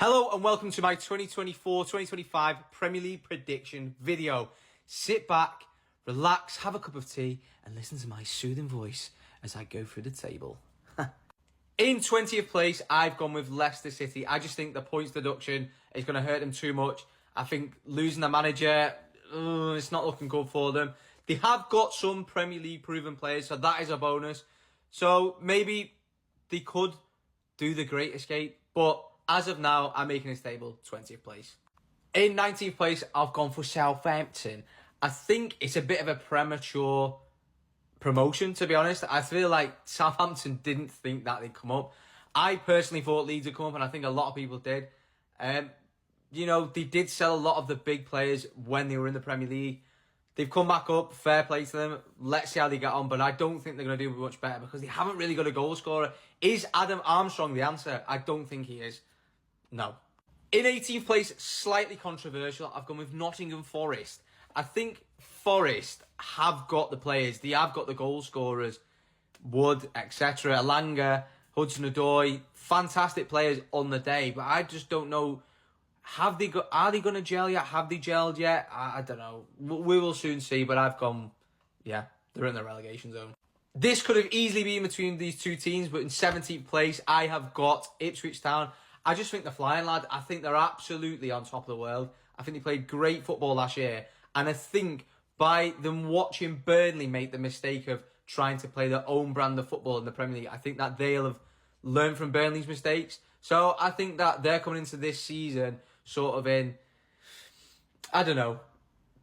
Hello and welcome to my 2024-2025 Premier League prediction video. Sit back, relax, have a cup of tea and listen to my soothing voice as I go through the table. In 20th place, I've gone with Leicester City. I just think the points deduction is going to hurt them too much. I think losing the manager, it's not looking good for them. They have got some Premier League proven players, so that is a bonus. So maybe they could do the Great Escape, but as of now, I'm making this table 20th place. In 19th place, I've gone for Southampton. I think it's a bit of a premature promotion, to be honest. I feel like Southampton didn't think that they'd come up. I personally thought Leeds would come up, and I think a lot of people did. They did sell a lot of the big players when they were in the Premier League. They've come back up, fair play to them. Let's see how they get on, but I don't think they're going to do much better because they haven't really got a goal scorer. Is Adam Armstrong the answer? I don't think he is. No. In 18th place, slightly controversial, I've gone with Nottingham Forest. I think Forest have got the players. They have got the goal scorers. Wood, etc. Elanga, Hudson-Odoi. Fantastic players on the day. But I just don't know. Are they going to gel yet? Have they gelled yet? I don't know. We will soon see. But I've gone, they're in the relegation zone. This could have easily been between these two teams. But in 17th place, I have got Ipswich Town. I just think they're flying, lad. I think they're absolutely on top of the world. I think they played great football last year. And I think by them watching Burnley make the mistake of trying to play their own brand of football in the Premier League, I think that they'll have learned from Burnley's mistakes. So I think that they're coming into this season sort of in, I don't know,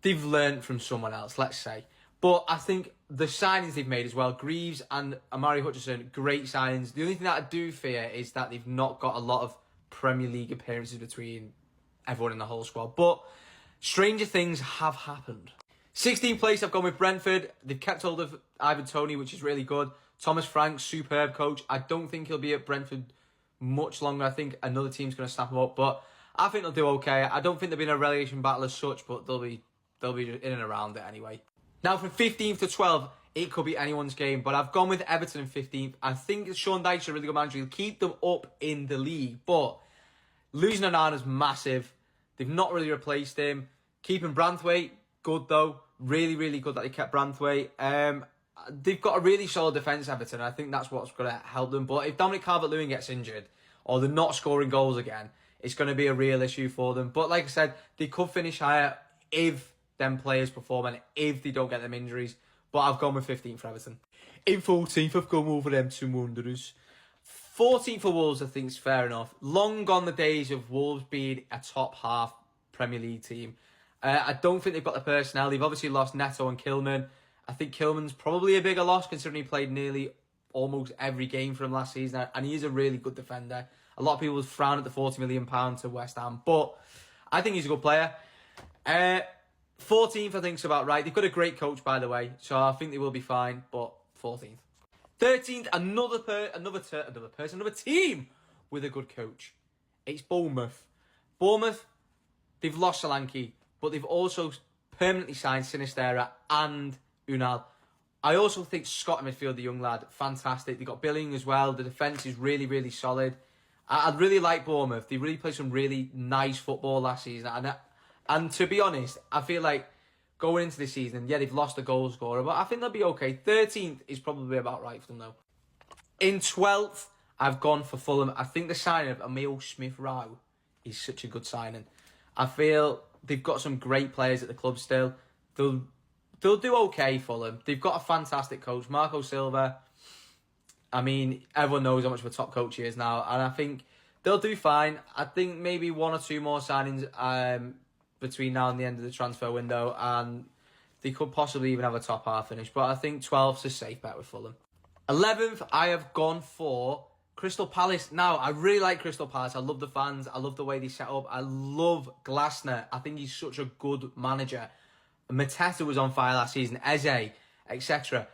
they've learned from someone else, let's say. But I think the signings they've made as well, Greaves and Amari Hutchinson, great signings. The only thing that I do fear is that they've not got a lot of Premier League appearances between everyone in the whole squad. But stranger things have happened. 16th place, I've gone with Brentford. They've kept hold of Ivan Toney, which is really good. Thomas Frank, superb coach. I don't think he'll be at Brentford much longer. I think another team's going to snap him up. But I think they'll do okay. I don't think they'll be in a relegation battle as such, but they'll be in and around it anyway. Now, from 15th to 12th, it could be anyone's game. But I've gone with Everton in 15th. I think Sean Dyche's a really good manager. He'll keep them up in the league. But losing Onana's massive. They've not really replaced him. Keeping Branthwaite, good though. Really, really good that they kept Branthwaite. They've got a really solid defence, Everton. I think that's what's going to help them. But if Dominic Calvert-Lewin gets injured, or they're not scoring goals again, it's going to be a real issue for them. But like I said, they could finish higher if them players perform and if they don't get them injuries. But I've gone with 15th for Everton. In 14th, I've gone over them to Wanderers. 14th for Wolves, I think is fair enough. Long gone the days of Wolves being a top half Premier League team. I don't think they've got the personnel. They've obviously lost Neto and Kilman. I think Kilman's probably a bigger loss considering he played nearly almost every game for him last season. And he is a really good defender. A lot of people frown at the £40 million to West Ham. But I think he's a good player. 14th, I think, is about right. They've got a great coach, by the way. So I think they will be fine. But 14th. 13th, another team with a good coach. It's Bournemouth. Bournemouth, they've lost Solanke, but they've also permanently signed Sinisterra and Unal. I also think Scott in midfield, the young lad, fantastic. They got Billing as well. The defence is really, really solid. I really like Bournemouth. They really played some really nice football last season. And to be honest, I feel like going into this season, they've lost a goal scorer, but I think they'll be okay. 13th is probably about right for them, though. In 12th, I've gone for Fulham. I think the signing of Emil Smith-Rowe is such a good signing. I feel they've got some great players at the club still. They'll do okay, Fulham. They've got a fantastic coach, Marco Silva. I mean, everyone knows how much of a top coach he is now, and I think they'll do fine. I think maybe one or two more signings between now and the end of the transfer window, and they could possibly even have a top half finish. But I think 12th's a safe bet with Fulham. 11th, I have gone for Crystal Palace. Now, I really like Crystal Palace. I love the fans. I love the way they set up. I love Glasner. I think he's such a good manager. Mateta was on fire last season. Eze, etc.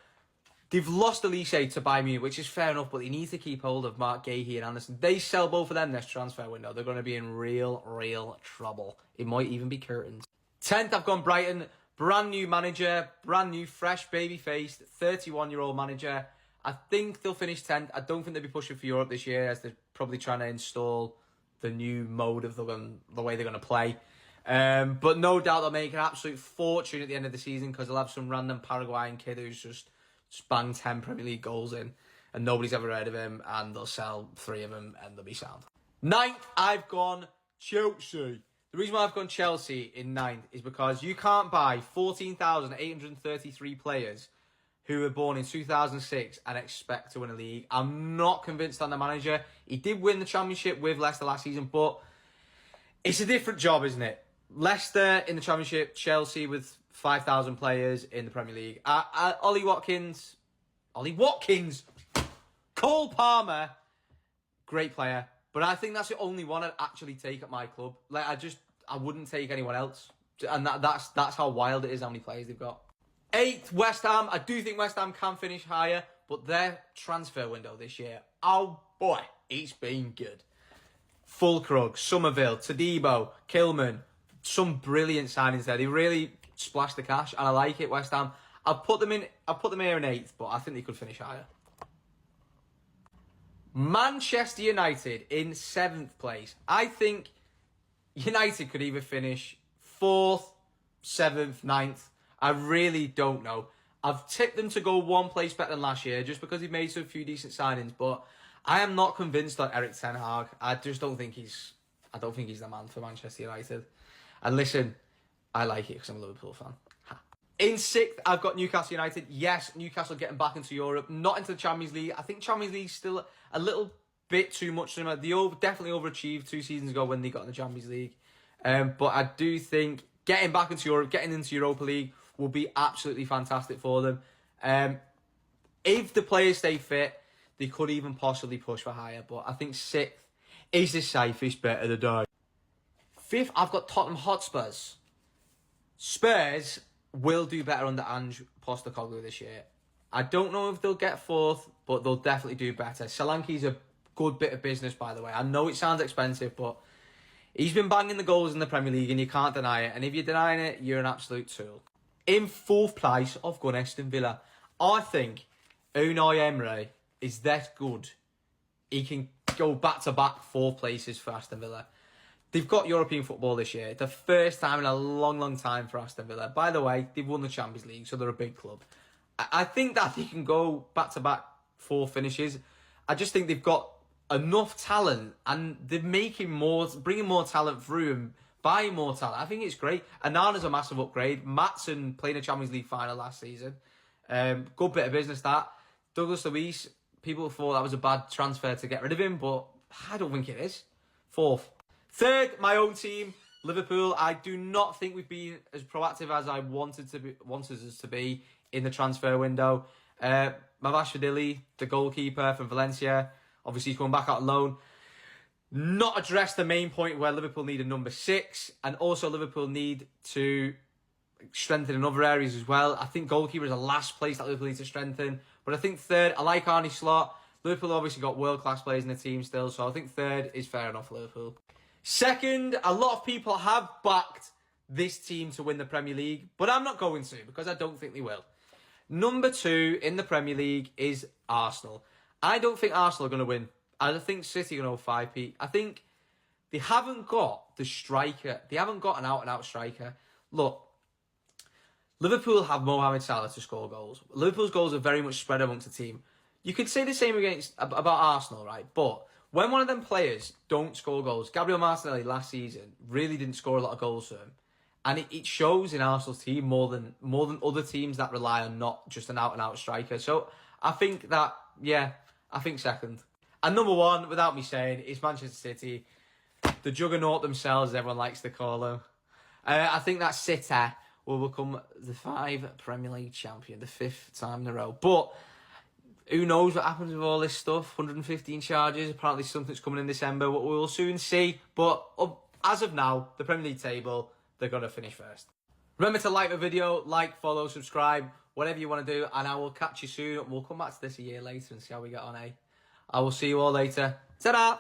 They've lost Elise to Bayern Munich, which is fair enough, but they need to keep hold of Mark Gahey and Anderson. They sell both of them this transfer window. They're going to be in real trouble. It might even be curtains. 10th, I've gone Brighton. Brand new manager, brand new, fresh, baby-faced, 31-year-old manager. I think they'll finish 10th. I don't think they'll be pushing for Europe this year as they're probably trying to install the new mode of the way they're going to play. But no doubt they'll make an absolute fortune at the end of the season because they'll have some random Paraguayan kid who's just banged 10 Premier League goals in and nobody's ever heard of him, and they'll sell 3 of them and they'll be sound. 9th, I've gone Chelsea. The reason why I've gone Chelsea in 9th is because you can't buy 14,833 players who were born in 2006 and expect to win a league. I'm not convinced on the manager. He did win the Championship with Leicester last season, but it's a different job, isn't it? Leicester in the Championship, Chelsea with 5,000 players in the Premier League. Ollie Watkins, Cole Palmer, great player. But I think that's the only one I'd actually take at my club. Like, I wouldn't take anyone else. And that's how wild it is, how many players they've got. 8th, West Ham. I do think West Ham can finish higher, but their transfer window this year, oh boy, it's been good. Fulkrug, Somerville, Todibo, Kilman, some brilliant signings there. They really splashed the cash, and I like it, West Ham. I'll put them here in 8th, but I think they could finish higher. Manchester United in 7th place. I think United could either finish 4th, 7th, 9th. I really don't know. I've tipped them to go 1 place better than last year just because he made so few decent signings, but I am not convinced on Erik ten Hag. I just don't think he's the man for Manchester United. And listen, I like it because I'm a Liverpool fan. In 6th, I've got Newcastle United. Yes, Newcastle getting back into Europe, not into the Champions League. I think Champions League's still a little bit too much for them. They definitely overachieved 2 seasons ago when they got in the Champions League. But I do think getting back into Europe, getting into Europa League will be absolutely fantastic for them. If the players stay fit, they could even possibly push for higher. But I think 6th is the safest bet of the day. 5th, I've got Tottenham Hotspurs. Spurs will do better under Ange Postecoglou this year. I don't know if they'll get 4th, but they'll definitely do better. Solanke's a good bit of business, by the way. I know it sounds expensive, but he's been banging the goals in the Premier League and you can't deny it. And if you're denying it, you're an absolute tool. In 4th place, I've gone Aston Villa. I think Unai Emery is that good. He can go back-to-back 4 places for Aston Villa. They've got European football this year. The first time in a long, long time for Aston Villa. By the way, they've won the Champions League, so they're a big club. I think that they can go back-to-back 4 finishes. I just think they've got enough talent and they're bringing more talent through and buying more talent. I think it's great. Anana's a massive upgrade. Maatsen playing a Champions League final last season. Good bit of business that. Douglas Luiz, people thought that was a bad transfer to get rid of him, but I don't think it is. 4th. 3rd, my own team, Liverpool. I do not think we've been as proactive as I wanted us to be in the transfer window. Mavashvili, the goalkeeper from Valencia, obviously he's going back out on loan. Not addressed the main point where Liverpool need a number 6, and also Liverpool need to strengthen in other areas as well. I think goalkeeper is the last place that Liverpool needs to strengthen. But I think 3rd, I like Arne Slot. Liverpool obviously got world-class players in the team still, so I think 3rd is fair enough for Liverpool. 2nd, a lot of people have backed this team to win the Premier League, but I'm not going to because I don't think they will. Number 2 in the Premier League is Arsenal. I don't think Arsenal are going to win. I think City are going to 5-peat. I think they haven't got the striker. They haven't got an out-and-out striker. Look, Liverpool have Mohamed Salah to score goals. Liverpool's goals are very much spread amongst the team. You could say the same about Arsenal, right? But when one of them players don't score goals, Gabriel Martinelli last season really didn't score a lot of goals for him. And it shows in Arsenal's team more than other teams that rely on not just an out-and-out striker. So I think that, I think 2nd. And number 1, without me saying, is Manchester City. The juggernaut themselves, as everyone likes to call them. I think that City will become the 5 Premier League champion, the 5th time in a row. But who knows what happens with all this stuff? 115 charges. Apparently something's coming in December. What we'll soon see. But as of now, the Premier League table, they're going to finish first. Remember to like the video, follow, subscribe, whatever you want to do. And I will catch you soon. We'll come back to this a year later and see how we get on, I will see you all later. Ta-da!